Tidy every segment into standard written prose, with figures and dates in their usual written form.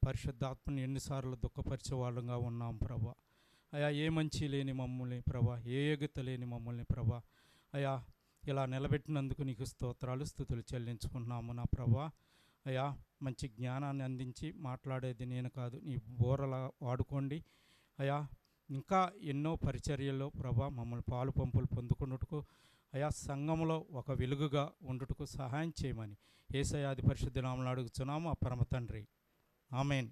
పరిశుద్ధాత్మని ఎన్నిసార్లు దుఃఖపరిచే వాళ్ళంగా ఉన్నాం ప్రభా. అయా ఏ మంచి లేని మమ్మల్ని ప్రభా, ఏ యోగ్యత లేని మమ్మల్ని ప్రభా, అయా ఇలా నిలబెట్టినందుకు నీకు స్తోత్రాలు స్తుతులు చెల్లించుకుంటున్నాము నా ప్రభా. అయా మంచి జ్ఞానాన్ని అందించి మాట్లాడేది నేను కాదు, నీ బోరలా వాడుకోండి అయా. ఇంకా ఎన్నో పరిచర్యల్లో ప్రభా మమ్మల్ని పాలు పంపులు పొందుకున్నట్టుకు అయా సంఘంలో ఒక వెలుగుగా ఉండుటకు సహాయం చేయమని యేసయ్య ఆది పరిశుద్ధ నామములో అడుగుతున్నాము ఆ పరమ తండ్రి, ఆమేన్.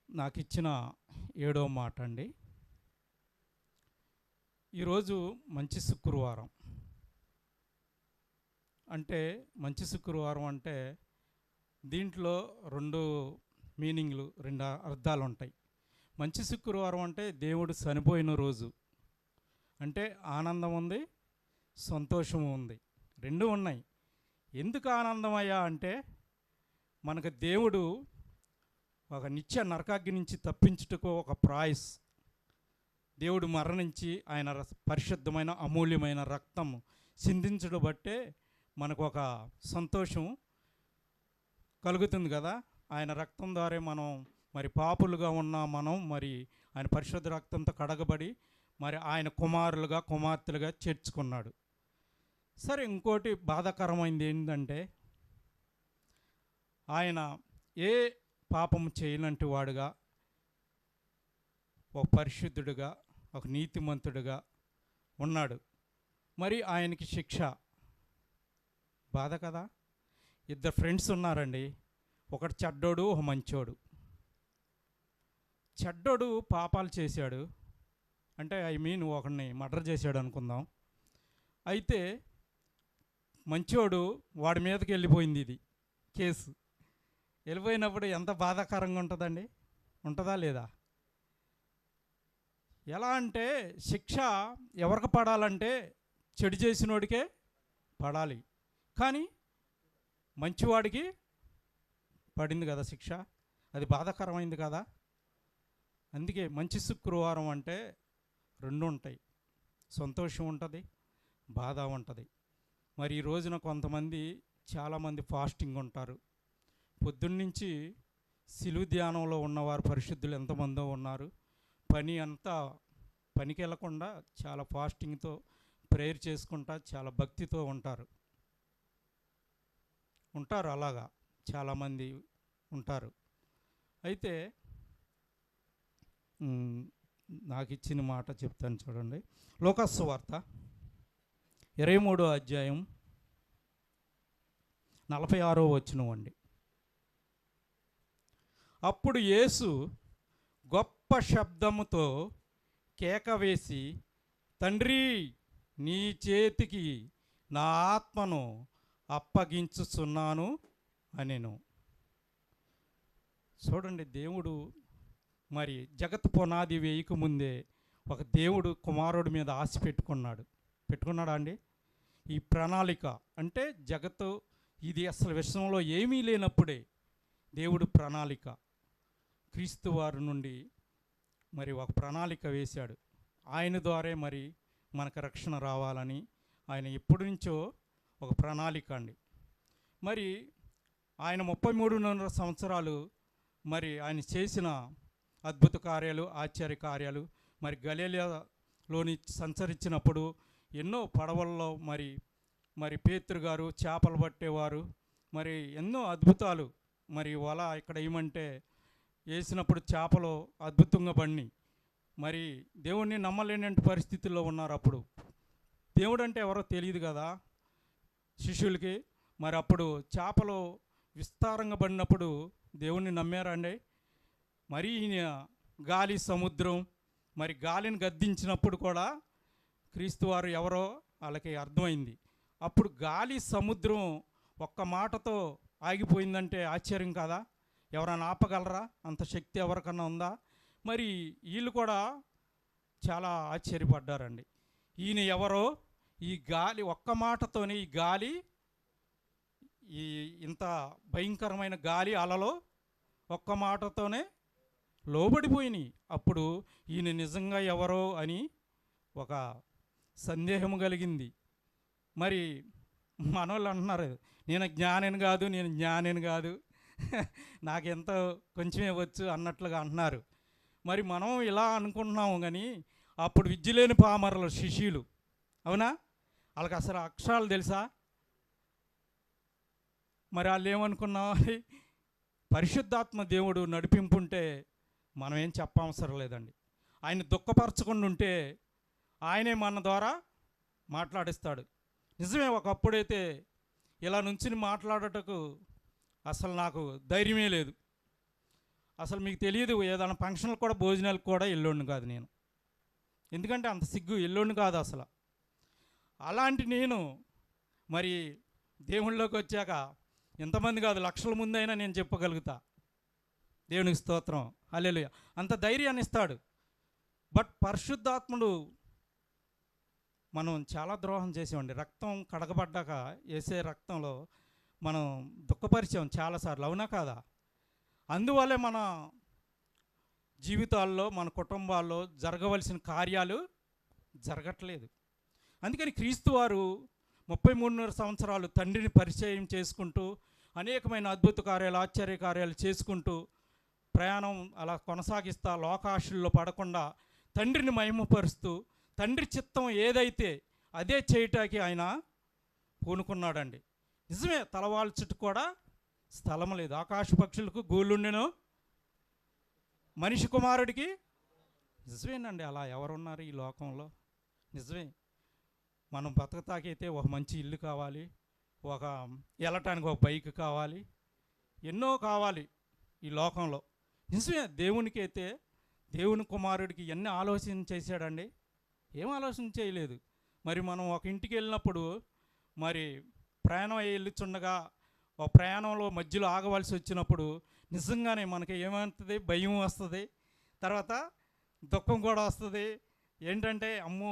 నాకు ఇచ్చిన 7వ మాట అండి. ఈరోజు మంచి శుక్రవారం. అంటే మంచి శుక్రవారం అంటే దీంట్లో 2 మీనింగ్లు, 2 అర్థాలు ఉంటాయి. మంచి శుక్రవారం అంటే దేవుడు చనిపోయిన రోజు, అంటే ఆనందం ఉంది, సంతోషం ఉంది, 2 ఉన్నాయి. ఎందుకు ఆనందమయ్యా అంటే మనకు దేవుడు ఒక నిత్య నరకాగ్ని నుంచి తప్పించుటకు ఒక ప్రాయస్, దేవుడు మరణించి ఆయన పరిశుద్ధమైన అమూల్యమైన రక్తం సిందించడం బట్టే మనకు ఒక సంతోషం కలుగుతుంది కదా. ఆయన రక్తం ద్వారా మనం మరి పాపులుగా ఉన్న మనం మరి ఆయన పరిశుద్ధ రక్తంతో కడగబడి మరి ఆయన కుమారులుగా కుమార్తెలుగా చేర్చుకున్నాడు. సరే, ఇంకోటి బాధాకరమైనది ఏంటంటే ఆయన ఏ పాపం చేయనంటి వాడుగా, ఒక పరిశుద్ధుడుగా, ఒక నీతిమంతుడుగా ఉన్నాడు. మరి ఆయనకి శిక్ష బాధ కదా. 2 ఫ్రెండ్స్ ఉన్నారండి, ఒకటి చెడ్డోడు, ఒక మంచోడు. చెడ్డోడు పాపాలు చేశాడు, అంటే ఒకడిని మర్డర్ చేశాడు అనుకుందాం. అయితే మంచోడు వాడి మీదకి వెళ్ళిపోయింది ఇది కేసు. వెళ్ళిపోయినప్పుడు ఎంత బాధాకరంగా ఉంటుందండి, ఉంటుందా లేదా? ఎలా అంటే శిక్ష ఎవరికి పడాలంటే చెడు చేసినోడికే పడాలి, కానీ మంచివాడికి పడింది కదా శిక్ష. అది బాధాకరమైంది కదా. అందుకే మంచి శుక్రవారం అంటే 2 ఉంటాయి, సంతోషం ఉంటుంది, బాధ ఉంటుంది. మరి ఈ రోజున కొంతమంది చాలామంది ఫాస్టింగ్ ఉంటారు. పొద్దున్నుంచి సిలువ ధ్యానంలో ఉన్నవారు పరిశుద్ధులు ఎంతమందో ఉన్నారు. పనికి వెళ్ళకుండా చాలా ఫాస్టింగ్తో ప్రేయర్ చేసుకుంటా చాలా భక్తితో ఉంటారు. అలాగా చాలామంది ఉంటారు. అయితే నాకు ఇచ్చిన మాట చెప్తాను చూడండి. లూకాసు సువార్త 23వ అధ్యాయం 46వ వచనం అండి. అప్పుడు యేసు గొప్ప శబ్దముతో కేక వేసి, తండ్రి, నీ చేతికి నా ఆత్మను అప్పగించుచున్నాను అనెను. చూడండి, దేవుడు మరి జగత్ పునాది వేయక ముందే ఒక దేవుడు కుమారుడి మీద ఆశ పెట్టుకున్నాడా అండి? ఈ ప్రణాళిక అంటే జగత్తు ఇది అసలు విషయంలో ఏమీ లేనప్పుడే దేవుడు ప్రణాళిక క్రీస్తు వారి నుండి మరి ఒక ప్రణాళిక వేశాడు. ఆయన ద్వారా మరి మనకు రక్షణ రావాలని ఆయన ఎప్పటి నుంచో ఒక ప్రణాళిక అండి. మరి ఆయన 33 సంవత్సరాలు మరి ఆయన చేసిన అద్భుత కార్యాలు, ఆశ్చర్య కార్యాలు, మరి గలిలయలోని సంచరించినప్పుడు ఎన్నో పడవల్లో మరి పేతురు గారు చేపలు పట్టేవారు, మరి ఎన్నో అద్భుతాలు. మరి వల ఇక్కడ ఏమంటే వేసినప్పుడు చేపలు అద్భుతంగా పడినాయి. మరి దేవుణ్ణి నమ్మలేని పరిస్థితుల్లో ఉన్నారు. అప్పుడు దేవుడు అంటే ఎవరో తెలియదు కదా శిష్యులకి. మరి అప్పుడు చేపలు విస్తారంగా పడినప్పుడు దేవుణ్ణి నమ్మారా అండి? మరి గాలి, సముద్రం, మరి గాలిని గద్దించినప్పుడు కూడా క్రీస్తు వారు ఎవరో వాళ్ళకి అర్థమైంది. అప్పుడు గాలి, సముద్రం ఒక్క మాటతో ఆగిపోయిందంటే ఆశ్చర్యం కాదా? ఎవరైనా ఆపగలరా? అంత శక్తి ఎవరికన్నా ఉందా? మరి వీళ్ళు కూడా చాలా ఆశ్చర్యపడ్డారండి. ఈయన ఎవరో, ఈ గాలి ఒక్క మాటతోనే ఈ గాలి, ఈ ఇంత భయంకరమైన గాలి అలలో ఒక్క మాటతోనే లోబడిపోయినాయి. అప్పుడు ఈయన నిజంగా ఎవరో అని ఒక సందేహం కలిగింది. మరి మనోళ్ళు అంటున్నారు, నేను జ్ఞానిని కాదు నాకెంతో కొంచెమే వచ్చు అన్నట్లుగా అంటున్నారు. మరి మనం ఇలా అనుకుంటున్నాము కానీ అప్పుడు విద్య లేని పామరుల శిష్యులు, అవునా? వాళ్ళకి అసలు అక్షరాలు తెలుసా? మరి వాళ్ళు ఏమనుకున్నాం? పరిశుద్ధాత్మ దేవుడు నడిపింపుంటే మనం ఏం చెప్పవసరం లేదండి. ఆయన దుఃఖపరచకుండా ఉంటే ఆయనే మన ద్వారా మాట్లాడిస్తాడు. నిజమే, ఒకప్పుడైతే ఇలా నుంచుని మాట్లాడటకు అసలు నాకు ధైర్యమే లేదు. అసలు మీకు తెలియదు, ఏదైనా ఫంక్షన్లు కూడా భోజనాలకు కూడా వెళ్ళోడిని కాదు నేను. ఎందుకంటే అంత సిగ్గు, వెళ్ళోడిని కాదు అసలు. అలాంటి నేను మరి దేవుళ్ళలోకి వచ్చాక ఎంతమంది కాదు, లక్షల ముందైనా నేను చెప్పగలుగుతా. దేవునికి స్తోత్రం, హల్లెలూయా. అంత ధైర్యాన్ని ఇస్తాడు. బట్ పరిశుద్ధాత్ముడు మనం చాలా ద్రోహం చేసామండి. రక్తం కడగబడ్డాక వేసే రక్తంలో మనం దుఃఖపరిచాం చాలాసార్లు, అవునా కాదా? అందువల్లే మన జీవితాల్లో, మన కుటుంబాల్లో జరగవలసిన కార్యాలు జరగట్లేదు. అందుకని క్రీస్తు వారు 33 సంవత్సరాలు తండ్రిని పరిచయం చేసుకుంటూ అనేకమైన అద్భుత కార్యాలు, ఆశ్చర్య కార్యాలు చేసుకుంటూ ప్రయాణం అలా కొనసాగిస్తా, లోకాశల్లో పడకుండా తండ్రిని మహిమపరుస్తూ తండ్రి చిత్తం ఏదైతే అదే చేయటానికి ఆయన పూనుకున్నాడండి. నిజమే, తలవాల్చుట కూడా స్థలం లేదు. ఆకాశ పక్షులకు గూళ్ళుండెను, మనిషి కుమారుడికి. నిజమేనండి, అలా ఎవరున్నారు ఈ లోకంలో? నిజమే, మనం బతకతాకైతే ఒక మంచి ఇల్లు కావాలి, ఒక వెళ్ళటానికి ఒక బైక్ కావాలి, ఎన్నో కావాలి ఈ లోకంలో. నిజమే, దేవునికి అయితే దేవుని కుమారుడికి ఎన్ని ఆలోచన చేశాడండి? ఏం ఆలోచన చేయలేదు. మరి మనం ఒక ఇంటికి వెళ్ళినప్పుడు మరి ప్రయాణం వెళ్ళుచుండగా ఒక ప్రయాణంలో మధ్యలో ఆగవలసి వచ్చినప్పుడు నిజంగానే మనకి ఏమవుతుంది? భయం వస్తుంది, తర్వాత దుఃఖం కూడా వస్తుంది. ఏంటంటే అమ్మో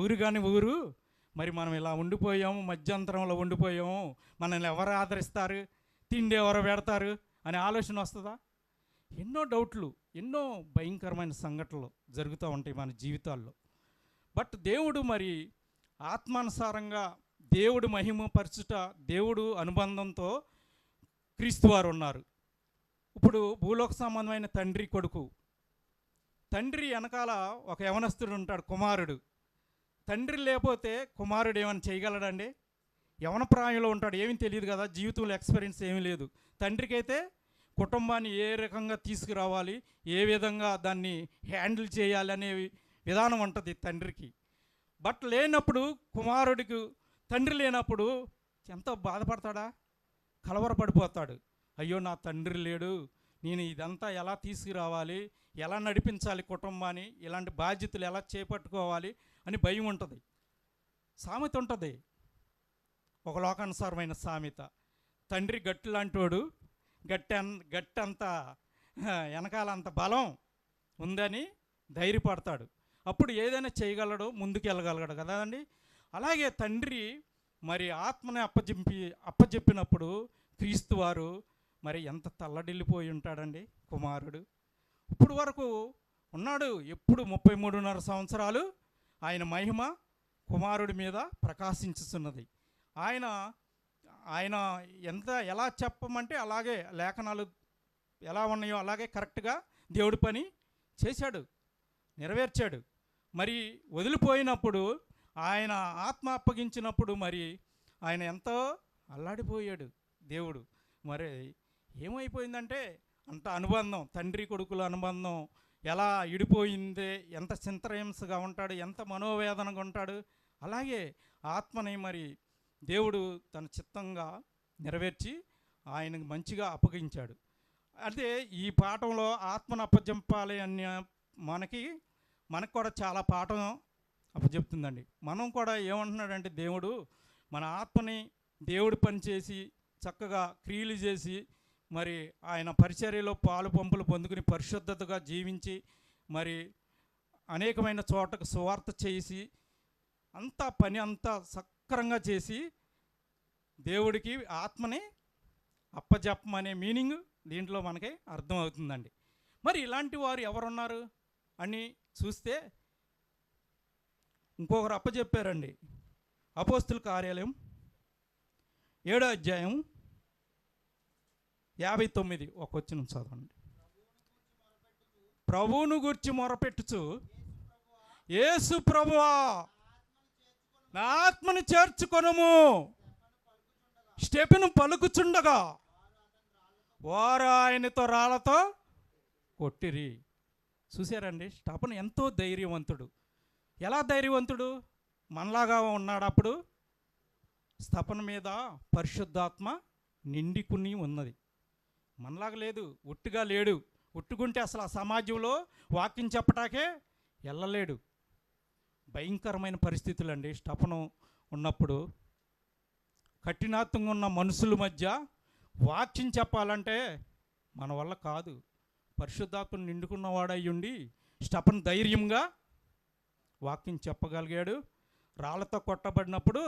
ఊరు కాని ఊరు, మరి మనం ఇలా ఉండిపోయాము, మధ్యంతరంలో ఉండిపోయాము, మనల్ని ఎవరు ఆదరిస్తారు, తిండి ఎవరు పెడతారు అనే ఆలోచన వస్తుందా? ఎన్నో డౌట్లు, ఎన్నో భయంకరమైన సంఘటనలు జరుగుతూ ఉంటాయి మన జీవితాల్లో. బట్ దేవుడు మరి ఆత్మానుసారంగా దేవుడు మహిమపరచుట, దేవుడు అనుబంధంతో క్రీస్తు వారు ఉన్నారు. ఇప్పుడు భూలోక సంబంధమైన తండ్రి కొడుకు, తండ్రి వెనకాల ఒక యవనస్తుడు ఉంటాడు, కుమారుడు. తండ్రి లేకపోతే కుమారుడు ఏమైనా చేయగలడండి? యవన ప్రాయంలో ఉంటాడు, ఏమీ తెలియదు కదా, జీవితంలో ఎక్స్పీరియన్స్ ఏమీ లేదు. తండ్రికి అయితే కుటుంబాన్ని ఏ రకంగా తీసుకురావాలి, ఏ విధంగా దాన్ని హ్యాండిల్ చేయాలి అనే విధానం ఉంటుంది తండ్రికి. బట్ లేనప్పుడు కుమారుడికి తండ్రి లేనప్పుడు ఎంతో బాధపడతాడా, కలవరపడిపోతాడు. అయ్యో నా తండ్రి లేడు, నేను ఇదంతా ఎలా తీసుకురావాలి, ఎలా నడిపించాలి కుటుంబాన్ని, ఇలాంటి బాధ్యతలు ఎలా చేపట్టుకోవాలి అని భయం ఉంటుంది. సామెత ఉంటుంది, ఒక లోకానుసారమైన సామెత, తండ్రి గట్టి లాంటివాడు, గట్టంత వెనకాలంత బలం ఉందని ధైర్యపడతాడు. అప్పుడు ఏదైనా చేయగలడు, ముందుకు వెళ్ళగలగడు కదండి. అలాగే తండ్రి మరి ఆత్మని అప్పచెప్పినప్పుడు క్రీస్తు వారు మరి ఎంత తల్లడిల్లిపోయి ఉంటాడండి కుమారుడు. ఇప్పుడు వరకు ఉన్నాడు, ఎప్పుడు 33.5 సంవత్సరాలు ఆయన మహిమ కుమారుడి మీద ప్రకాశించుతున్నది. ఆయన ఎలా చెప్పమంటే అలాగే లేఖనాలు ఎలా ఉన్నాయో అలాగే కరెక్ట్గా దేవుడి పని చేశాడు, నెరవేర్చాడు. మరి వదిలిపోయినప్పుడు, ఆయన ఆత్మ అప్పగించినప్పుడు మరి ఆయన ఎంతో అల్లాడిపోయాడు దేవుడు. మరి ఏమైపోయిందంటే అంత అనుబంధం, తండ్రి కొడుకుల అనుబంధం ఎలా ఇడిపోయిందే, ఎంత చింతహింసగా ఉంటాడు, ఎంత మనోవేదనగా ఉంటాడు. అలాగే ఆత్మని మరి దేవుడు తన చిత్తంగా నెరవేర్చి ఆయనకు మంచిగా అప్పగించాడు. అదే ఈ పాఠంలో ఆత్మను అప్పజెప్పాలి అన్న మనకు కూడా చాలా పాఠం అప్పచెప్తుందండి. మనం కూడా ఏమంటున్నాడంటే దేవుడు మన ఆత్మని దేవుడు పనిచేసి చక్కగా క్రియలు చేసి మరి ఆయన పరిచర్యలో పాలు పంపులు పొందుకుని పరిశుద్ధతగా జీవించి మరి అనేకమైన చోటకు సువార్త చేసి అంతా పని అంతా సక్రంగా చేసి దేవుడికి ఆత్మని అప్పజెప్పమనే మీనింగ్ దీంట్లో మనకి అర్థమవుతుందండి. మరి ఇలాంటి వారు ఎవరున్నారు అని చూస్తే ఇంకొకరు అప్పచెప్పారండి. అపోస్తుల కార్యాలయం 7వ అధ్యాయం 59 ఒక వచనం చదవండి. ప్రభువును గూర్చి మొరపెట్టుచు, యేసు ప్రభువా నా ఆత్మను చేర్చుకొనుము. స్టెఫెను పలుకుచుండగా వారు ఆయనతో రాళ్లతో కొట్టిరి. చూసారండి, స్టెఫెను ఎంతో ధైర్యవంతుడు. ఎలా ధైర్యవంతుడు? మనలాగా ఉన్నాడు అప్పుడు. స్టెఫెను మీద పరిశుద్ధాత్మ నిండుకుని ఉన్నది. మనలాగా లేదు, ఒట్టుగా లేడు. ఒట్టుకుంటే అసలు ఆ సమాజంలో వాక్యం చెప్పటాకే వెళ్ళలేడు. భయంకరమైన పరిస్థితులు అండి. స్టెఫెను ఉన్నప్పుడు కఠినాత్మంగా ఉన్న మనుషుల మధ్య వాక్యం చెప్పాలంటే మన వల్ల కాదు. పరిశుద్ధాత్మ నిండుకున్నవాడయ్యుండి స్టెఫెను ధైర్యంగా వాక్యం చెప్పగలిగాడు. రాళ్లతో కొట్టబడినప్పుడు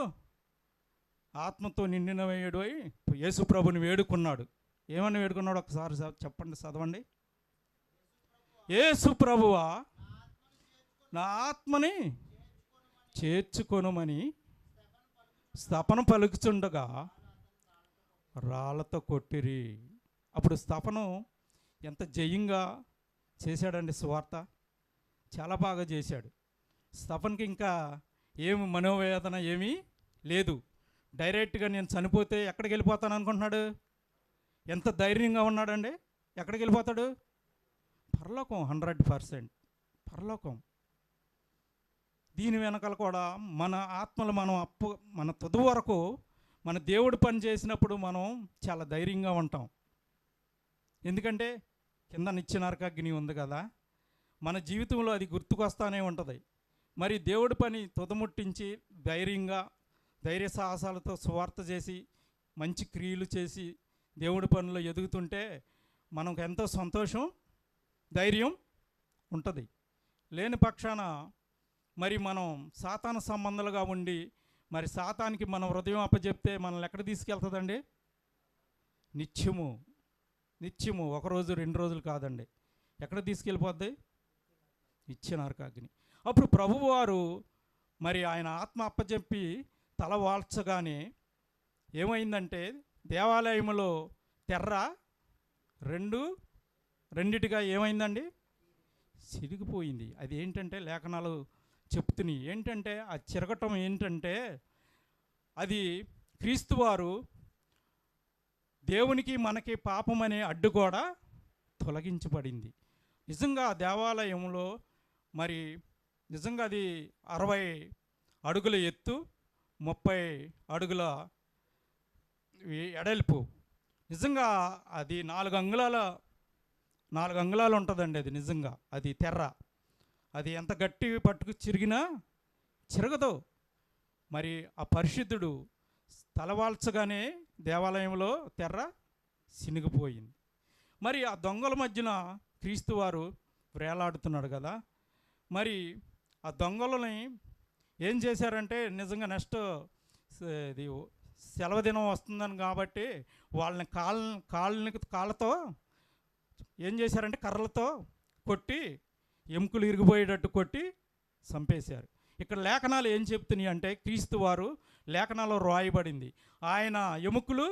ఆత్మతో నిండిన వేయుడు అయి యేసు ప్రభుని వేడుకున్నాడు. ఏమని వేడుకున్నాడు? ఒకసారి చెప్పండి, చదవండి. యేసు ప్రభువా నా ఆత్మని చేర్చుకొనుమని స్టెఫెను పలుకుచుండగా రాళ్లతో కొట్టిరి. అప్పుడు స్టెఫెను ఎంత జయంగా చేశాడండి సువార్త. చాలా బాగా చేశాడు. స్టెఫెనుకి ఇంకా ఏమి మనోవేదన ఏమీ లేదు. డైరెక్ట్గా నేను చనిపోతే ఎక్కడికి వెళ్ళిపోతాను అనుకుంటున్నాడు. ఎంత ధైర్యంగా ఉన్నాడండి. ఎక్కడికి వెళ్ళిపోతాడు? పరలోకం. 100% పరలోకం. దీని వెనకాల కూడా మన ఆత్మలు మన తుది వరకు మన దేవుడు పని చేసినప్పుడు మనం చాలా ధైర్యంగా ఉంటాం. ఎందుకంటే కింద నిత్య నరకాగ్ని ఉంది కదా, మన జీవితంలో అది గుర్తుకొస్తానే ఉంటుంది. మరి దేవుడి పని తుదముట్టించి ధైర్యంగా ధైర్య సాహసాలతో సువార్త చేసి మంచి క్రియలు చేసి దేవుడి పనిలో ఎదుగుతుంటే మనకు ఎంతో సంతోషం, ధైర్యం ఉంటుంది. లేని పక్షాన మరి మనం సాతాను సంబంధాలుగా ఉండి మరి సాతానికి మనం హృదయం అప్పచెప్తే మనల్ని ఎక్కడ తీసుకెళ్తుందండి? నిత్యము 1 రోజు 2 రోజులు కాదండి. ఎక్కడ తీసుకెళ్ళిపోద్ది? నిత్య నరకాగ్ని. అప్పుడు ప్రభువారు మరి ఆయన ఆత్మ అప్పచెప్పి తల వాల్చగానే ఏమైందంటే దేవాలయంలో తెర్ర రెండిటిగా ఏమైందండి? చిరిగిపోయింది. అది ఏంటంటే లేఖనాలు చెప్తున్నాయి. ఏంటంటే ఆ చిరగటం ఏంటంటే అది క్రీస్తువారు దేవునికి మనకి పాపం అనే అడ్డు కూడా తొలగించబడింది. నిజంగా దేవాలయంలో మరి నిజంగా అది 60 అడుగుల ఎత్తు, 30 అడుగుల ఎడల్పు. నిజంగా అది 4 అంగుళాలు ఉంటుందండి. అది నిజంగా అది తెర్ర. అది ఎంత గట్టి పట్టుకు చిరిగినా చిరగదు. మరి ఆ పరిశుద్ధుడు తలవాల్చగానే దేవాలయంలో తెర్ర సినిగిపోయింది. మరి ఆ దొంగల మధ్యన క్రీస్తు వారు వేలాడుతున్నాడు కదా. మరి ఆ దొంగలని ఏం చేశారంటే నిజంగా నెక్స్ట్ ఇది సెలవు దినం వస్తుందని కాబట్టి వాళ్ళని కాళ్ళతో ఏం చేశారంటే కర్రలతో కొట్టి ఎముకలు ఇరిగిపోయేటట్టు కొట్టి చంపేశారు. ఇక్కడ లేఖనాలు ఏం చెప్తున్నాయి అంటే క్రీస్తు వారు లేఖనాల్లో రాయబడింది ఆయన ఎముకలు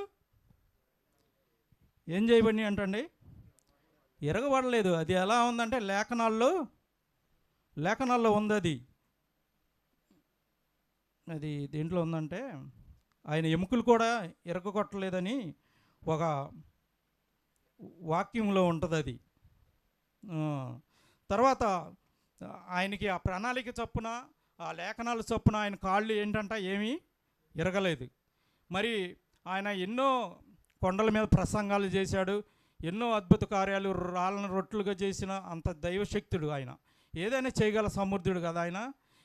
ఏం చేయబడినాయి అంటండి? ఇరగబడలేదు. అది ఎలా ఉందంటే లేఖనాల్లో ఉంది. అది దేంట్లో ఉందంటే ఆయన ఎముకలు కూడా ఇరగొట్టలేదని ఒక వాక్యంలో ఉంటుంది. అది తర్వాత ఆయనకి ఆ ప్రణాళిక చొప్పున ఆ లేఖనాల చొప్పున ఆయన కాళ్ళు ఏంటంటే ఏమీ ఇరగలేదు. మరి ఆయన ఎన్నో కొండల మీద ప్రసంగాలు చేశాడు. ఎన్నో అద్భుత కార్యాలు రాళ్ళను రొట్టెలుగా చేసిన అంత దైవశక్తుడు ఆయన. ఏదైనా చేయగల సమర్థుడు కదా ఆయన.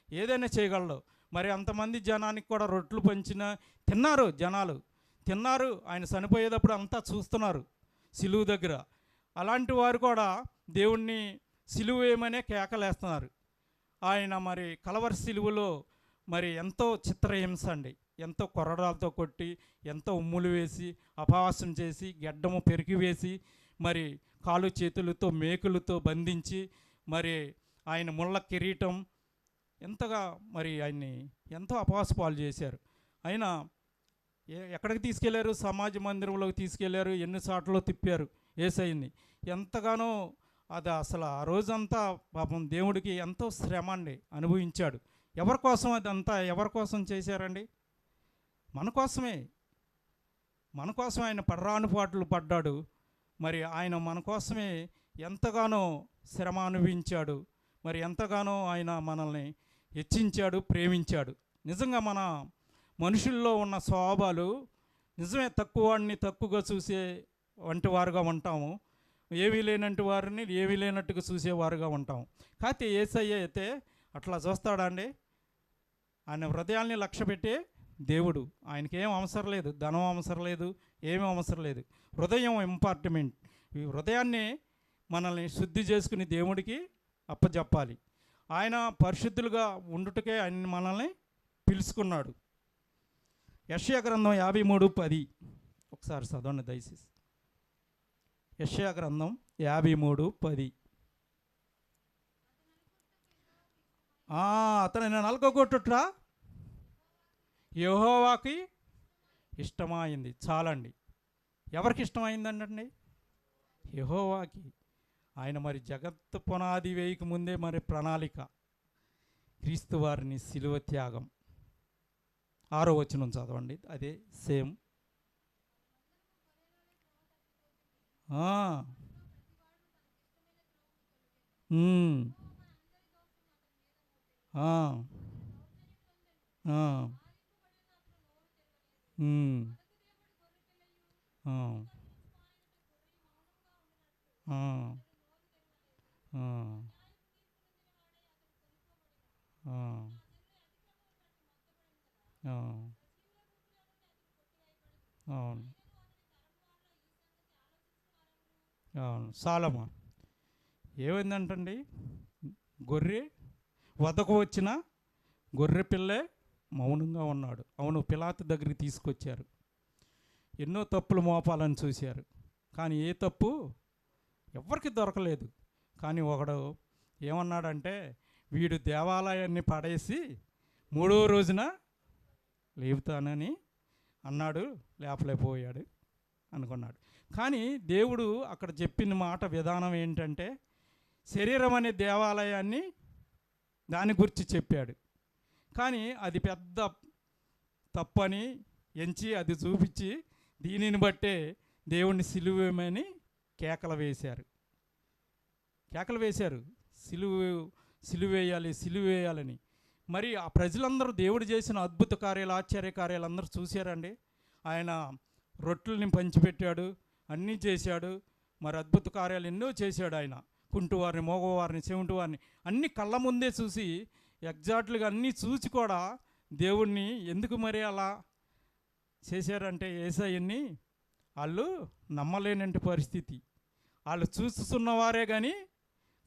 ఏదైనా చేయగలడు. మరి అంతమంది జనానికి కూడా రొట్టెలు పంచిన జనాలు తిన్నారు. ఆయన చనిపోయేటప్పుడు అంతా చూస్తున్నారు సిలువు దగ్గర. అలాంటి వారు కూడా దేవుణ్ణి సిలువ వేయమనే కేకలేస్తున్నారు. ఆయన మరి కలవరి సిలువలో మరి ఎంతో చిత్రహింస అండి. ఎంతో కొరడాలతో కొట్టి, ఎంతో ఉమ్ములు వేసి, అపవాసం చేసి, గెడ్డము పెరికి వేసి, మరి కాలు చేతులతో మేకులతో బంధించి, మరి ఆయన ముళ్ళ కిరీటం ఎంతగా మరి ఆయన్ని ఎంతో అపవాస పాలు చేశారు. అయినా ఎక్కడికి తీసుకెళ్లారు? సమాజ మందిరంలోకి తీసుకెళ్లారు, ఎన్ని సార్లు తిప్పారు యేసయ్యని. ఎంతగానో అది అసలు ఆ రోజంతా పాపం దేవుడికి ఎంతో శ్రమ అండి అనుభవించాడు. ఎవరి కోసం అదంతా ఎవరి కోసం చేశారండి? మన కోసమే. మన కోసం ఆయన పడరాని పాటలు పడ్డాడు. మరి ఆయన మన కోసమే ఎంతగానో శ్రమ అనుభవించాడు. మరి ఎంతగానో ఆయన మనల్ని హెచ్చించాడు, ప్రేమించాడు. నిజంగా మన మనుషుల్లో ఉన్న స్వభావాలు నిజమే, తక్కువ వాడిని తక్కువగా చూసే వంటి వారుగా ఉంటాము. ఏమీ లేనట్టు వారిని ఏమీ లేనట్టుగా చూసేవారుగా ఉంటాము. కాకపోతే యేసయ్య అయితే అట్లా చూస్తాడా అండి? ఆయన హృదయాల్ని లక్ష్య పెట్టే దేవుడు. ఆయనకి ఏం అవసరం లేదు, ధనం అవసరం లేదు, ఏమీ అవసరం లేదు. హృదయం ఇంపార్టెంట్. ఈ హృదయాన్ని మనల్ని శుద్ధి చేసుకుని దేవుడికి అప్పజెప్పాలి. ఆయన పరిశుద్ధులుగా ఉండుటకే ఆయన మనల్ని పిలుచుకున్నాడు. యెషయా గ్రంథం 53:10 ఒకసారి చదవండి దయచేసి. యెషయా గ్రంథం 53:10. అతనిని నలగొట్టుట్రా యెహోవాకి ఇష్టమైంది. చాలండి. ఎవరికి ఇష్టమైందండి? యెహోవాకి. ఆయన మరి జగత్తు పునాది వేయక ముందే మరి ప్రణాళిక, క్రీస్తు వారిని శిలువ త్యాగం. 6వ వచనం చదవండి, అదే సేమ్. అవును, అవును. సాలమోన్ ఏమైందంటండి? గొర్రె వద్దకు వచ్చిన గొర్రె పిల్లే మౌనంగా ఉన్నాడు. అవును, పిలాతు దగ్గరికి తీసుకొచ్చారు. ఎన్నో తప్పులు మోపాలని చూశారు, కానీ ఏ తప్పు ఎవరికి దొరకలేదు. కానీ ఒకడు ఏమన్నాడంటే, వీడు దేవాలయాన్ని పడేసి 3వ రోజున లేపుతానని అన్నాడు. లేపలేకపోయాడు అనుకున్నాడు. కానీ దేవుడు అక్కడ చెప్పిన మాట విధానం ఏంటంటే, శరీరం అనే దేవాలయాన్ని దాని గురించి చెప్పాడు. కానీ అది పెద్ద తప్పని ఎంచి అది చూపించి దీనిని బట్టే దేవుణ్ణి సిలువేమని కేకలు వేశారు. సిలువేయాలని. మరి ఆ ప్రజలందరూ దేవుడు చేసిన అద్భుత కార్యాలు, ఆశ్చర్య కార్యాలు అందరూ చూశారండి. ఆయన రొట్టెల్ని పంచిపెట్టాడు, అన్నీ చేశాడు. మరి అద్భుత కార్యాలు ఎన్నో చేశాడు ఆయన. కుంటువారిని, మోగవారిని, చెవిటి వారిని అన్ని కళ్ళ ముందే చూసి ఎగ్జాక్ట్లుగా అన్నీ చూసి కూడా దేవుణ్ణి ఎందుకు మరి అలా చేశారంటే, యేసయ్యని వాళ్ళు నమ్మలేనంటి పరిస్థితి. వాళ్ళు చూస్తున్నవారే కానీ,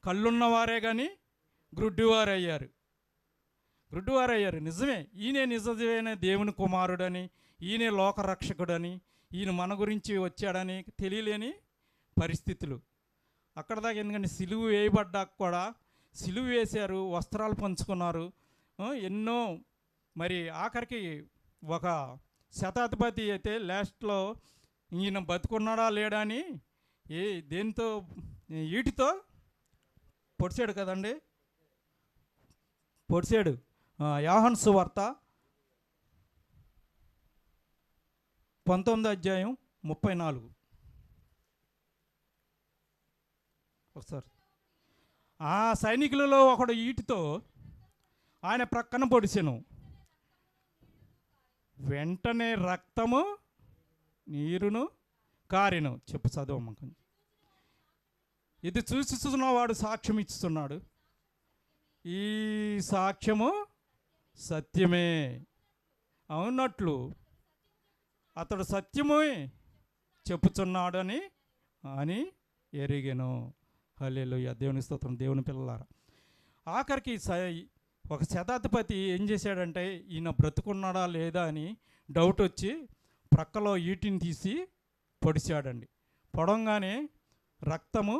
కళ్ళున్నవారే కానీ గ్రుడ్డివారయ్యారు. నిజమే, ఈయనే నిజమైన దేవుని కుమారుడని, ఈయనే లోకరక్షకుడని, ఈయన మన గురించి వచ్చాడని తెలియలేని పరిస్థితులు. అక్కడ దాకా. ఎందుకంటే సిలువ వేయబడ్డాక కూడా సిలువ వేశారు, వస్త్రాలు పంచుకున్నారు, ఎన్నో. మరి ఆఖరికి ఒక శతాధిపతి అయితే లాస్ట్లో ఈయన బతుకున్నాడా లేడా అని దేంతో ఈటితో పొడిచాడు కదండి. యోహాను సువార్త 19:34 ఒకసారి. ఆ సైనికులలో ఒకడు ఈటితో ఆయన ప్రక్కన పొడిచెను. వెంటనే రక్తము నీరును కారెను. చెప్పు, చదువు. ఇది చూస్తున్నవాడు సాక్ష్యం ఇస్తున్నాడు. ఈ సాక్ష్యము సత్యమే అవునట్లు అతడు సత్యమే చెప్పుచున్నాడని అని ఎరిగెను. హల్లెలూయా, దేవుని స్తోత్రం. దేవుని పిల్లలారా, ఆఖరికి ఒక శతాధిపతి ఏం చేశాడంటే, ఈయన బ్రతుకున్నాడా లేదా అని డౌట్ వచ్చి ప్రక్కలో ఈటిని తీసి పొడిచాడండి. పొడంగానే రక్తము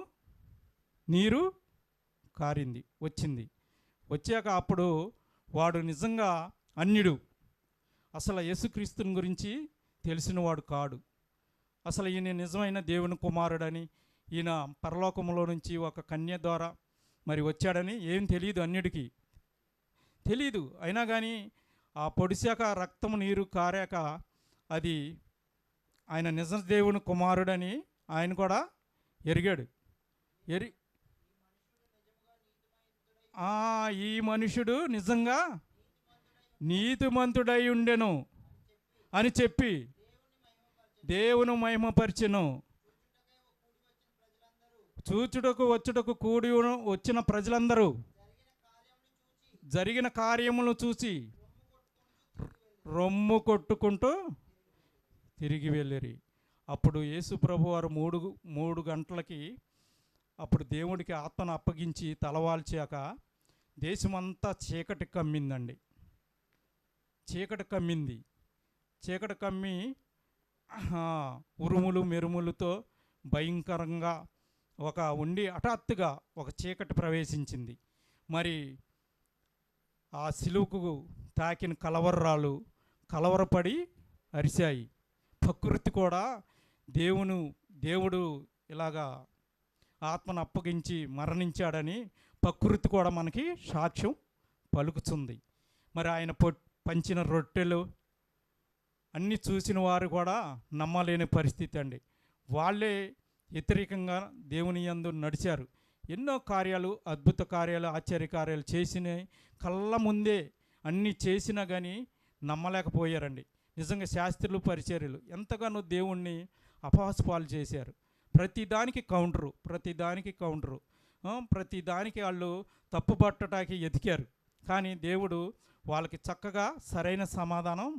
నీరు వచ్చింది. వచ్చాక అప్పుడు వాడు నిజంగా అన్యుడు, అసలు యేసుక్రీస్తుని గురించి తెలిసినవాడు కాడు. అసలు ఈయన నిజమైన దేవుని కుమారుడని, ఈయన పరలోకంలో నుంచి ఒక కన్య ద్వారా మరి వచ్చాడని ఏం తెలియదు, అన్నిటికీ తెలియదు. అయినా కానీ ఆ పొడిశాక రక్తం నీరు కారాక అది ఆయన నిజ దేవుని కుమారుడని ఆయన కూడా ఎరిగాడు. ఈ మనుషుడు నిజంగా నీతిమంతుడై ఉండెను అని చెప్పి దేవుని మహిమపరిచెను. చూచుటకు వచ్చుటకు కూడి వచ్చిన ప్రజలందరూ జరిగిన కార్యములను చూసి రొమ్ము కొట్టుకుంటూ తిరిగి వెళ్ళిరి. అప్పుడు యేసు ప్రభు వారు మూడు గంటలకి అప్పుడు దేవుడికి ఆత్మను అప్పగించి తలవాల్చాక దేశమంతా చీకటి కమ్మిందండి. చీకటి కమ్మి ఉరుములు మెరుములతో భయంకరంగా హఠాత్తుగా ఒక చీకటి ప్రవేశించింది. మరి ఆ సిలువకు తాకిన కలవర్రాలు కలవరపడి అరిశాయి. ప్రకృతి కూడా దేవుడు ఇలాగా ఆత్మను అప్పగించి మరణించాడని ప్రకృతి కూడా మనకి సాక్ష్యం పలుకుతుంది. మరి ఆయన పంచిన రొట్టెలు అన్నీ చూసిన వారు కూడా నమ్మలేని పరిస్థితి అండి. వాళ్ళే వ్యతిరేకంగా దేవుని యందు నడిచారు. ఎన్నో కార్యాలు, అద్భుత కార్యాలు, ఆశ్చర్య కార్యాలు చేసిన కళ్ళ ముందే అన్నీ చేసినా కానీ నమ్మలేకపోయారండి. నిజంగా శాస్త్రులు పరిచర్యలు ఎంతగానో దేవుణ్ణి అపహాస్పాలు చేశారు. ప్రతిదానికి కౌంటరు, ప్రతిదానికి వాళ్ళు తప్పుపట్టడానికి ఎతికారు. కానీ దేవుడు వాళ్ళకి చక్కగా సరైన సమాధానం,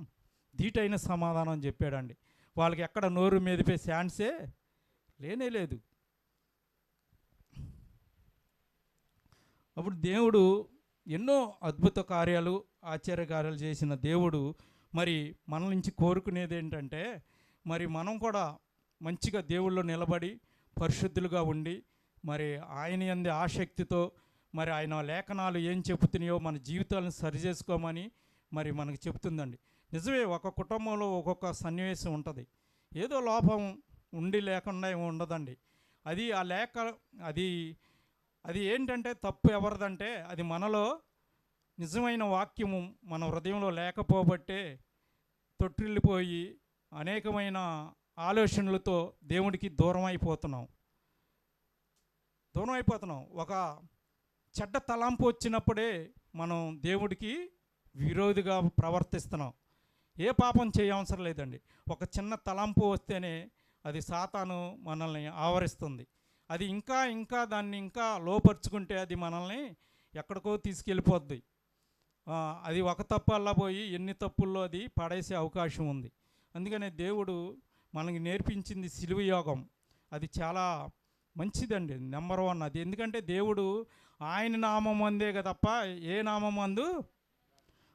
ధీటైన సమాధానం చెప్పాడండి. వాళ్ళకి ఎక్కడ నోరు మెదిపే ఛాన్సే లేనేలేదు. అప్పుడు దేవుడు ఎన్నో అద్భుత కార్యాలు, ఆశ్చర్య కార్యాలు చేసిన దేవుడు మరి మన నుంచి కోరుకునేది ఏంటంటే, మరి మనం కూడా మంచిగా దేవుళ్ళో నిలబడి పరిశుద్ధులుగా ఉండి మరి ఆయన యందు ఆసక్తితో మరి ఆయన లేఖనాలు ఏం చెబుతున్నాయో మన జీవితాలను సరిచేసుకోమని మరి మనకు చెబుతుందండి. నిజమే, ఒక కుటుంబంలో ఒక్కొక్క సన్నివేశం ఉంటుంది. ఏదో లోపం ఉండి లేకుండా ఉండదండి. అది ఏంటంటే తప్పు ఎవరిదంటే అది మనలో నిజమైన వాక్యము మన హృదయంలో లేకపోబట్టే తొట్టిల్లిపోయి అనేకమైన ఆలోచనలతో దేవుడికి దూరం అయిపోతున్నాం. ఒక చెడ్డ తలంపు వచ్చినప్పుడే మనం దేవుడికి విరోధిగా ప్రవర్తిస్తున్నాం. ఏ పాపం చేయవసరం లేదండి. ఒక చిన్న తలంపు వస్తేనే అది సాతాను మనల్ని ఆవరిస్తుంది. అది ఇంకా దాన్ని ఇంకా లోపరుచుకుంటే అది మనల్ని ఎక్కడికో తీసుకెళ్ళిపోద్ది. అది ఒక తప్పు అలా పోయి ఎన్ని తప్పుల్లో అది పడేసే అవకాశం ఉంది. అందుకనే దేవుడు మనకి నేర్పించింది సిలువ యోగం. అది చాలా మంచిదండి, నెంబర్ 1 అది. ఎందుకంటే దేవుడు ఆయన నామం అందే తప్ప ఏ నామం అందు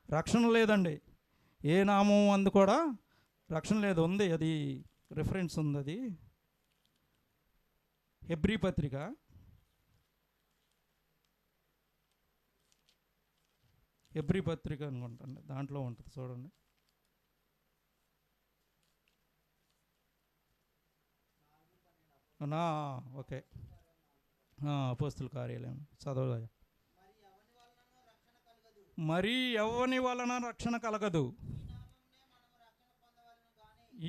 రక్షణ లేదండి. ఏ నామం అందు కూడా రక్షణ లేదు. ఉంది, అది రిఫరెన్స్ ఉంది. అది హెబ్రీ పత్రిక 11 అనుకుంటాండి, దాంట్లో ఉంటుంది చూడండి. ఓకే, అపోస్తుల కార్యాలయం చదవగా. మరి ఎవని వలన రక్షణ కలగదు,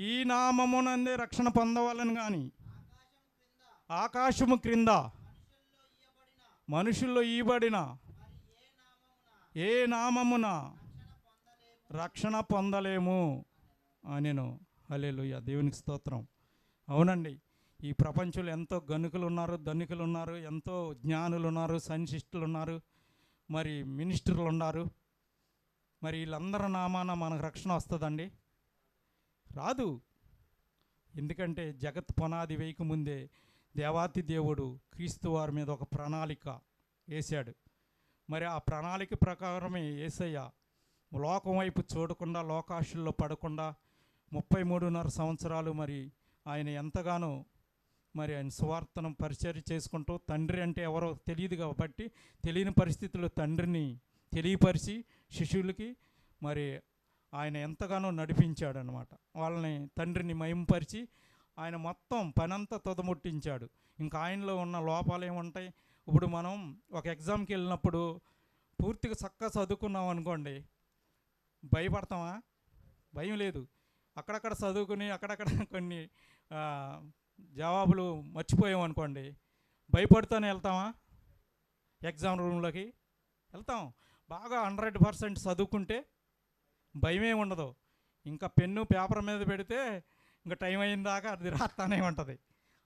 ఈ నామమునందే రక్షణ పొందవాలని కానీ ఆకాశము క్రింద మనుషుల్లో ఈయబడిన ఏ నామమున రక్షణ పొందలేము నేను. హల్లెలూయా, దేవునికి స్తోత్రం. అవునండి, ఈ ప్రపంచంలో ఎంతో గనుకులు ఉన్నారు, ధనికులు ఉన్నారు, ఎంతో జ్ఞానులు ఉన్నారు, సైంటిస్టులు ఉన్నారు, మరి మినిస్టర్లు ఉన్నారు. మరి వీళ్ళందరి నామాన మనకు రక్షణ వస్తుందండి? రాదు. ఎందుకంటే జగత్ పునాది వేయకముందే దేవాతి దేవుడు క్రీస్తు వారి మీద ఒక ప్రణాళిక వేశాడు. మరి ఆ ప్రణాళిక ప్రకారమే యేసయ్య లోకం వైపు చూడకుండా, లోకాశుల్లో పడకుండా 33.5 సంవత్సరాలు మరి ఆయన ఎంతగానో మరి ఆయన సువార్తను పరిచర్య చేసుకుంటూ, తండ్రి అంటే ఎవరో తెలియదు కాబట్టి తెలియని పరిస్థితుల్లో తండ్రిని తెలియపరిచి శిష్యులకి మరి ఆయన ఎంతగానో నడిపించాడనమాట. వాళ్ళని తండ్రిని మహింపరిచి ఆయన మొత్తం పనంతా తుదముట్టించాడు. ఇంకా ఆయనలో ఉన్న లోపాలు ఏముంటాయి? ఇప్పుడు మనం ఒక ఎగ్జామ్కి వెళ్ళినప్పుడు పూర్తిగా చక్కగా చదువుకున్నాం అనుకోండి, భయపడతామా? భయం లేదు. అక్కడక్కడ చదువుకుని అక్కడక్కడ కొన్ని జవాబులు మర్చిపోయాం అనుకోండి, భయపడుతూనే వెళ్తామా? ఎగ్జామ్ రూమ్లోకి వెళ్తాం. బాగా 100% చదువుకుంటే భయమే ఉండదు. ఇంకా పెన్ను పేపర్ మీద పెడితే ఇంకా టైం అయిన దాకా అది రాస్తానే ఉంటుంది.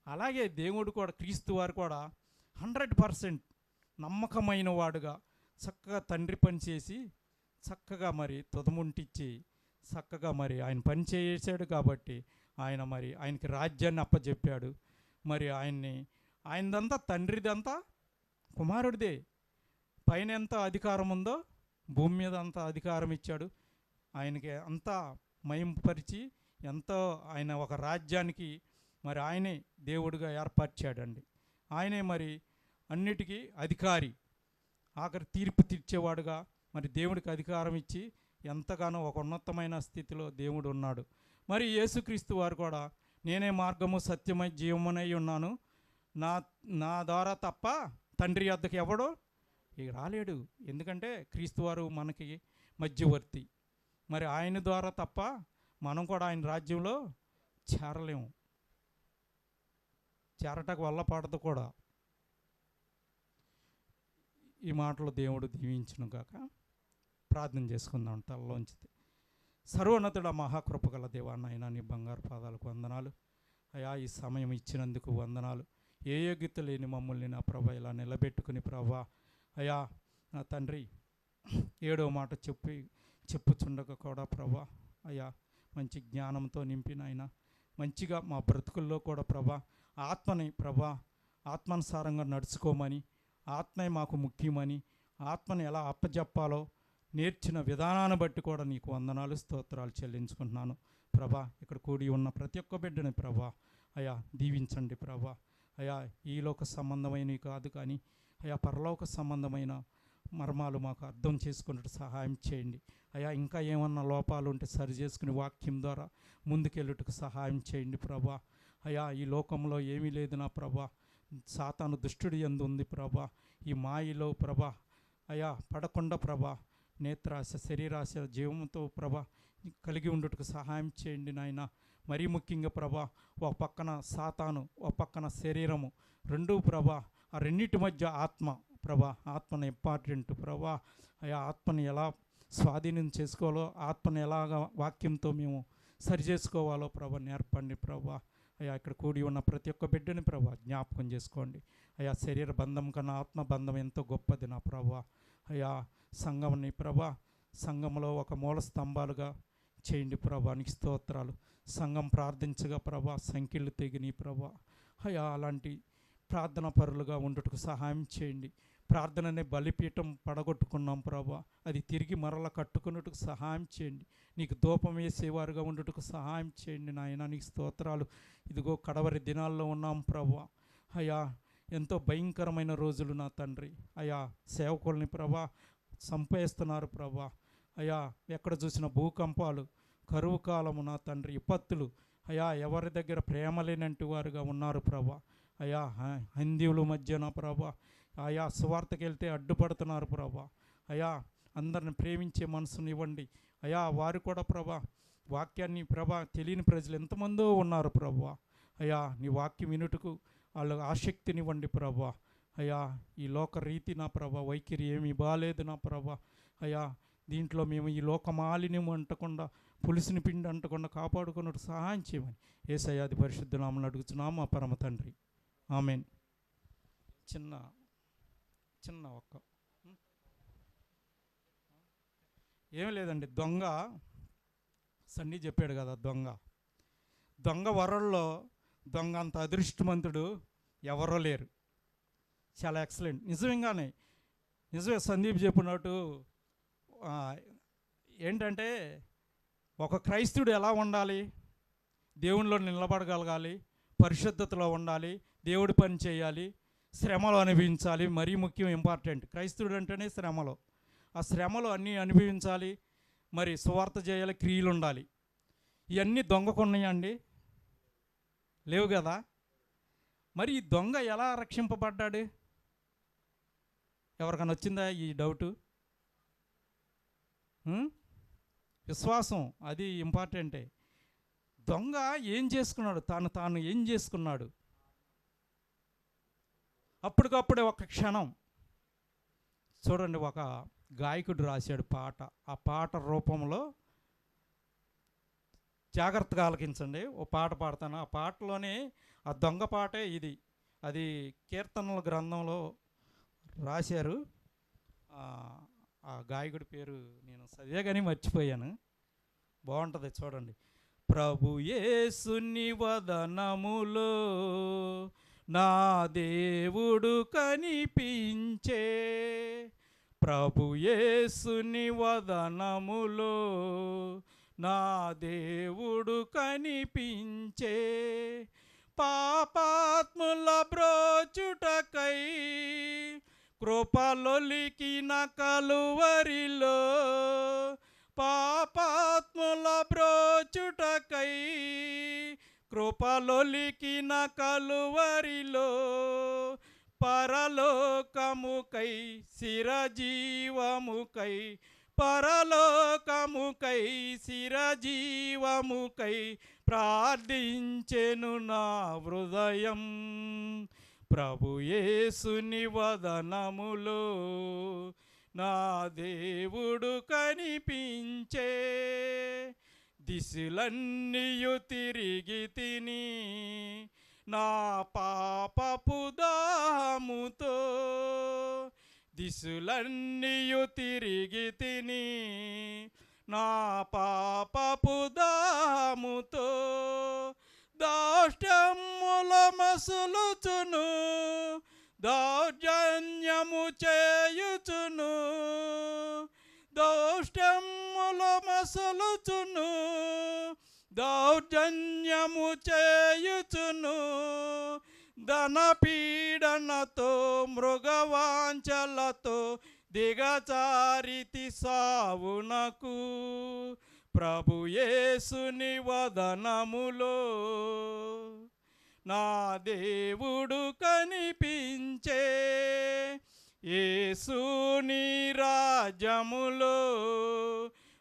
అలాగే దేవుడు కూడా, క్రీస్తు వారు కూడా 100% నమ్మకమైన వాడుగా చక్కగా తండ్రి పని చేసి చక్కగా మరి తుదముంటిచ్చి చక్కగా మరి ఆయన పని చేసాడు. కాబట్టి ఆయన మరి ఆయనకి రాజ్యాన్ని అప్పచెప్పాడు. మరి ఆయనదంతా తండ్రిదంతా కుమారుడిదే. పైన ఎంత అధికారం ఉందో భూమి మీద అంత అధికారం ఇచ్చాడు. ఆయనకి అంతా మహింపరిచి ఎంతో ఆయన ఒక రాజ్యానికి మరి ఆయనే దేవుడిగా ఏర్పరిచాడండి. ఆయనే మరి అన్నిటికీ అధికారి, ఆఖరి తీర్పు తీర్చేవాడుగా మరి దేవుడికి అధికారం ఇచ్చి ఎంతగానో ఒక ఉన్నతమైన స్థితిలో దేవుడు ఉన్నాడు. మరి యేసుక్రీస్తు వారు కూడా నేనే మార్గము సత్యమై జీవమునై ఉన్నాను, నా ద్వారా తప్ప తండ్రి వద్దకు ఎవడో ఇక రాలేడు. ఎందుకంటే క్రీస్తు వారు మనకి మధ్యవర్తి. మరి ఆయన ద్వారా తప్ప మనం కూడా ఆయన రాజ్యంలో చేరలేము, చేరటకు వల్ల పడదు కూడా. ఈ మాటలు దేవుడు దీవించును గాక. ప్రార్థన చేసుకుందాం తలలోంచితే. సర్వోన్నతుడ మహాకృపగల దేవా, నాయనా నీ బంగారు పాదాలకు వందనాలు అయా. ఈ సమయం ఇచ్చినందుకు వందనాలు. ఏ యోగ్యత లేని మమ్మల్ని నా ప్రభ ఇలా నిలబెట్టుకుని ప్రభా అయా నా తండ్రి 7వ మాట చెప్పుచుండగా కూడా ప్రభా అయా మంచి జ్ఞానంతో నింపిన ఆయన మంచిగా మా బ్రతుకుల్లో కూడా ప్రభా ఆత్మని ప్రభా ఆత్మానుసారంగా నడుచుకోమని, ఆత్మే మాకు ముఖ్యమని, ఆత్మని ఎలా అప్పజెప్పాలో నేర్చిన విధానాన్ని బట్టి కూడా నీకు వందనాలు స్తోత్రాలు చెల్లించుకుంటున్నాను ప్రభా. ఇక్కడ కూడి ఉన్న ప్రతి ఒక్క బిడ్డని ప్రభా అయా దీవించండి ప్రభా అయా. ఈ లోక సంబంధమైనవి కాదు కానీ అయా పరలోక సంబంధమైన మర్మాలు మాకు అర్థం చేసుకున్నట్టు సహాయం చేయండి అయా. ఇంకా ఏమన్నా లోపాలు ఉంటే సరి చేసుకుని వాక్యం ద్వారా ముందుకెళ్ళుటకు సహాయం చేయండి ప్రభా అయా. ఈ లోకంలో ఏమీ లేదు నా ప్రభా, సాతాను దుష్టుడి యందు ఉంది ప్రభా. ఈ మాయలో ప్రభా అయా పడకుండా ప్రభా నేత్రాశ శరీరాశ జీవంతో ప్రభా కలిగి ఉండుటకు సహాయం చేయండి నాయన. మరీ ముఖ్యంగా ప్రభా ఒక పక్కన సాతాను, ఒక పక్కన శరీరము, రెండూ ప్రభా, ఆ రెండింటి మధ్య ఆత్మ ప్రభా. ఆత్మను ఇంపార్టెంట్ ప్రభా అయా. ఆత్మని ఎలా స్వాధీనం చేసుకోవాలో, ఆత్మను ఎలాగ వాక్యంతో మేము సరి చేసుకోవాలో ప్రభా నేర్పండి ప్రభా అయా. ఇక్కడ కూడి ఉన్న ప్రతి ఒక్క బిడ్డని ప్రభా జ్ఞాపకం చేసుకోండి అయా. శరీర బంధం కన్నా ఆత్మ బంధం ఎంతో గొప్పది నా ప్రభా అయా. సంఘంని ప్రభా సంఘంలో ఒక మూల స్తంభాలుగా చేయండి ప్రభా, నీకు స్తోత్రాలు. సంఘం ప్రార్థించగా ప్రభా సంఖ్యలు తెగిని ప్రభా అయా. అలాంటి ప్రార్థన పరులుగా ఉండుటకు సహాయం చేయండి. ప్రార్థననే బలిపీఠం పడగొట్టుకున్నాం ప్రభా, అది తిరిగి మరల కట్టుకున్నట్టుకు సహాయం చేయండి. నీకు ధూపం వేసేవారుగా ఉండుటకు సహాయం చేయండి నాయన, నీకు స్తోత్రాలు. ఇదిగో కడవరి దినాల్లో ఉన్నాం ప్రభా అయా. ఎంతో భయంకరమైన రోజులు నా తండ్రి అయా. సేవకుల్ని ప్రభా సంపేస్తున్నారు ప్రభా అయా. ఎక్కడ చూసిన భూకంపాలు, కరువు కాలము నా తండ్రి, విపత్తులు అయా. ఎవరి దగ్గర ప్రేమ లేనంటి వారుగా ఉన్నారు ప్రభా అయా. హిందువుల మధ్యన ప్రభా అయా సువార్తకి వెళ్తే అడ్డుపడుతున్నారు ప్రభా అయా. అందరిని ప్రేమించే మనసుని ఇవ్వండి అయా. వారు కూడా ప్రభా వాక్యాన్ని ప్రభా తెలియని ప్రజలు ఎంతమందో ఉన్నారు ప్రభా అయా. నీ వాక్యం వినుటకు వాళ్ళకు ఆసక్తినివ్వండి ప్రభా అయా. ఈ లోక రీతి నా ప్రభా వైఖరి ఏమీ బాలేదు నా ప్రభా అయా. దీంట్లో మేము ఈ లోక మాలిన్యం అంటకుండా, పులిసిని పిండి అంటకుండా కాపాడుకున్నట్టు సహాయం చేయమని యేసయ్య అతి పరిశుద్ధ నామమున అడుగుతున్నాము మా పరమ తండ్రి, ఆమెన్. చిన్న ఒక్క ఏమీ లేదండి. దొంగ సన్నీ చెప్పాడు కదా, దొంగ వరల్లో దొంగ అంత అదృష్టవంతుడు ఎవరో లేరు. చాలా ఎక్సలెంట్. నిజంగానే నిజమే సందీప్ చెప్పినట్టు ఏంటంటే ఒక క్రైస్తవుడు ఎలా ఉండాలి? దేవునిలో నిలబడగలగాలి, పరిశుద్ధతలో ఉండాలి, దేవుడి పని చేయాలి, శ్రమలు అనుభవించాలి. మరీ ముఖ్యం, ఇంపార్టెంట్. క్రైస్తవుడు అంటేనే శ్రమలు, ఆ శ్రమలు అన్నీ అనుభవించాలి. మరి సువార్త చేయాలి, క్రియలు ఉండాలి. ఇవన్నీ దొంగకున్నాయండి? లేవు కదా. మరి ఈ దొంగ ఎలా రక్షింపబడ్డాడు? ఎవరికైనా వచ్చిందా ఈ డౌటు? విశ్వాసం అది ఇంపార్టెంటే. దొంగ ఏం చేసుకున్నాడు? తాను ఏం చేసుకున్నాడు? అప్పటికప్పుడే ఒక క్షణం చూడండి, ఒక గాయకుడు రాశాడు పాట. ఆ పాట రూపంలో జాగ్రత్తగా ఆలకించండి. ఓ పాట పాడతాను. ఆ పాటలోనే ఆ దొంగ పాటే ఇది. అది కీర్తనల గ్రంథంలో రాశారు. ఆ గాయకుడి పేరు నేను చదివే కానీ మర్చిపోయాను. బాగుంటుంది, చూడండి. ప్రభు యేసుని వదనములో నా దేవుడు కనిపించే, ప్రభు యేసుని వదనములో నా దేవుడు కనిపించే, పాపాత్ముల బ్రోచుటకై కృపలొలికిన కలువరిలో, పాపాత్ముల బ్రోచుటకై కృపలొలికిన కలువరిలో, పరలోకముకై శిరజీవముకై, పరలోకముకై శిరజీవముకై ప్రార్థించెను నా హృదయం, ప్రభు యేసుని వదనములో నా దేవుడు కనిపించే, దిశలన్నీయు తిరిగి తిని నా పాపపు దాముతో, దిశలన్నీయు తిరిగి తిని నా పాపపు దాముతో, దాష్ట్యముల మసులుచును దౌర్జన్యము చేయుచును, దౌష్ట్యముల మసులుచును దౌర్జన్యము చేయుచును, ధనపీడనతో మృగవాంఛలతో దిగచారితి సావునకు, ప్రభు యేసుని వదనములో నా దేవుడు కనిపించే, యేసుని రాజ్యములో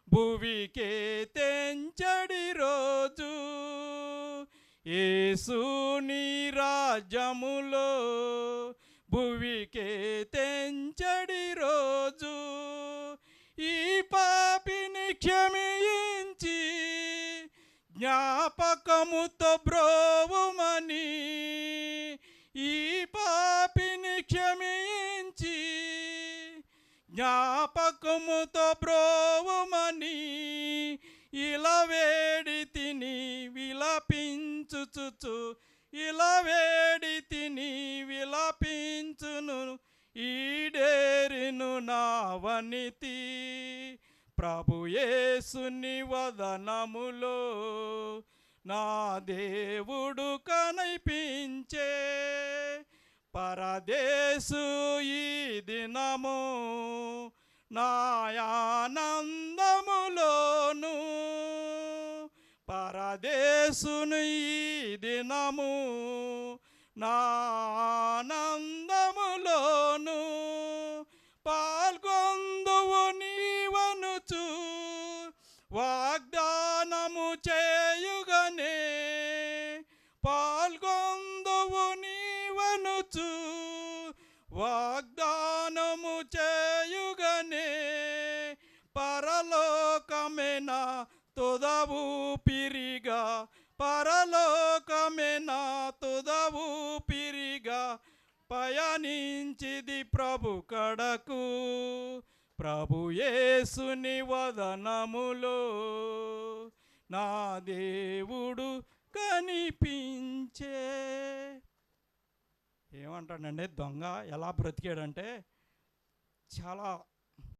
భువికే తెంచడి రోజు, యేసుని రాజ్యములో భువికే తెంచడి రోజు, ఈ పాపిని క్షమించి జ్ఞాపకముతో బ్రోవుమని, ఈ పాపిని క్షమించి జ్ఞాపకముతో బ్రోవుమని, ఇలా వేడి తిని విలపించుచు, ఇలా వేడి తిని విలపించును ఈడేరిను నా వనితి, ప్రభు యేసుని వదనములో నా దేవుడు కనిపించే, పరదేశు ఈ దినము నా ఆనందములోను, పరదేశును ఈ దినము నా ఆనందములోను, పాల్గొందువు నీవనుచు వాగ్దానము చేయుగనే, పాల్గొందువు నీవనుచు వాగ్దానము చేయుగనే, పరలోకమేనా తుదవు పిరిగా, పరలోకమేనా తుదవు పిరిగా పయనించిది ప్రభు కడకు, ప్రభు యేసుని వదనములో నా దేవుడు కనిపించే. ఏమంటాడంటే దొంగ ఎలా బ్రతికాడంటే చాలా